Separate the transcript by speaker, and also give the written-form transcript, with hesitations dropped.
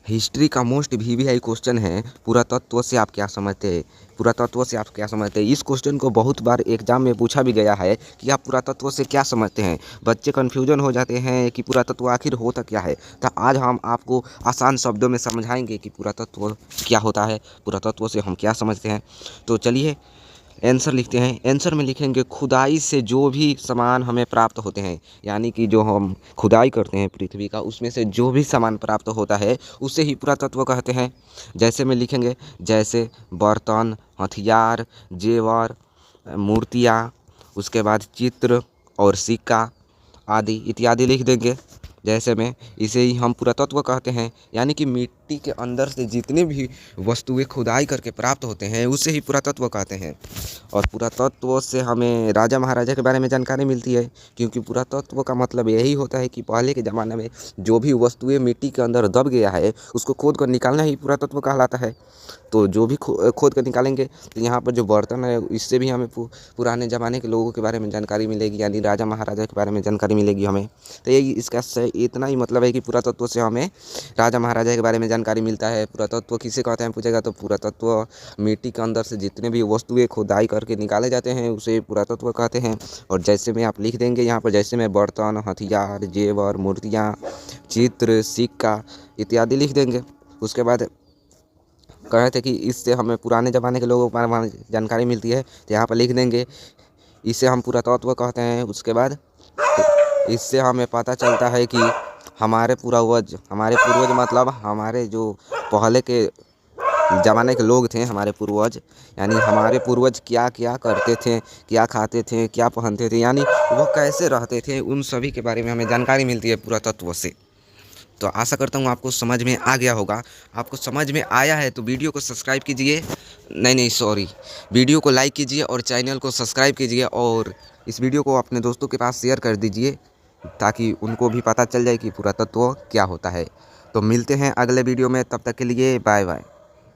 Speaker 1: History का most VVI question है, पुरातत्व से आप क्या समझते हैं। पुरातत्व से आप क्या समझते हैं, इस क्वेश्चन को बहुत बार एग्जाम में पूछा भी गया है कि आप पुरातत्व से क्या समझते हैं। बच्चे कन्फ्यूजन हो जाते हैं कि पुरातत्व आखिर होता क्या है। तो आज हम आपको आसान शब्दों में समझाएंगे कि पुरातत्व क्या होता है, पुरातत्व से हम क्या समझते हैं। तो चलिए आंसर लिखते हैं। आंसर में लिखेंगे खुदाई से जो भी सामान हमें प्राप्त होते हैं, यानी कि जो हम खुदाई करते हैं पृथ्वी का, उसमें से जो भी सामान प्राप्त होता है उसे ही पुरातत्व कहते हैं। जैसे में लिखेंगे, जैसे बर्तन, हथियार, जेवर, मूर्तियाँ, उसके बाद चित्र और सिक्का आदि इत्यादि लिख देंगे। जैसे में इसे ही हम पुरातत्व कहते हैं, यानी कि मिट्टी के अंदर से जितने भी वस्तुएं खुदाई करके प्राप्त होते हैं उसे ही पुरातत्व कहते हैं। और पुरातत्व से हमें राजा महाराजा के बारे में जानकारी मिलती है, क्योंकि पुरातत्व का मतलब यही होता है कि पहले के ज़माने में जो भी वस्तुएं मिट्टी के अंदर दब गया है उसको खोद कर निकालना ही पुरातत्व कहलाता है। तो जो भी खोद कर निकालेंगे, तो यहाँ पर जो बर्तन है इससे भी हमें पुराने ज़माने के लोगों के बारे में जानकारी मिलेगी, यानी राजा महाराजा के बारे में जानकारी मिलेगी हमें। तो यही इसका इतना ही मतलब है कि पुरातत्व से हमें राजा महाराजा के बारे में जानकारी मिलता है। पुरातत्व किसे कहते हैं पूछेगा तो पुरातत्व मिट्टी के अंदर से जितने भी वस्तुएं खुदाई करके निकाले जाते हैं उसे पुरातत्व कहते हैं। और जैसे में आप लिख देंगे यहाँ पर, जैसे में बर्तन, हथियार, जेवर, मूर्तियाँ, चित्र, सिक्का इत्यादि लिख देंगे। उसके बाद कहे थे कि इससे हमें पुराने ज़माने के लोगों के बारे में जानकारी मिलती है, तो यहाँ पर लिख देंगे इसे हम पुरातत्व कहते हैं। उसके बाद इससे हमें पता चलता है कि हमारे पूर्वज मतलब हमारे जो पहले के ज़माने के लोग थे, हमारे पूर्वज, यानी हमारे पूर्वज क्या क्या करते थे, क्या खाते थे, क्या पहनते थे, यानी वह कैसे रहते थे, उन सभी के बारे में हमें जानकारी मिलती है पुरातत्व से। तो आशा करता हूँ आपको समझ में आ गया होगा। आपको समझ में आया है तो वीडियो को सब्सक्राइब कीजिए, नहीं सॉरी, वीडियो को लाइक कीजिए और चैनल को सब्सक्राइब कीजिए, और इस वीडियो को अपने दोस्तों के पास शेयर कर दीजिए ताकि उनको भी पता चल जाए कि पुरातत्व क्या होता है। तो मिलते हैं अगले वीडियो में, तब तक के लिए बाय बाय।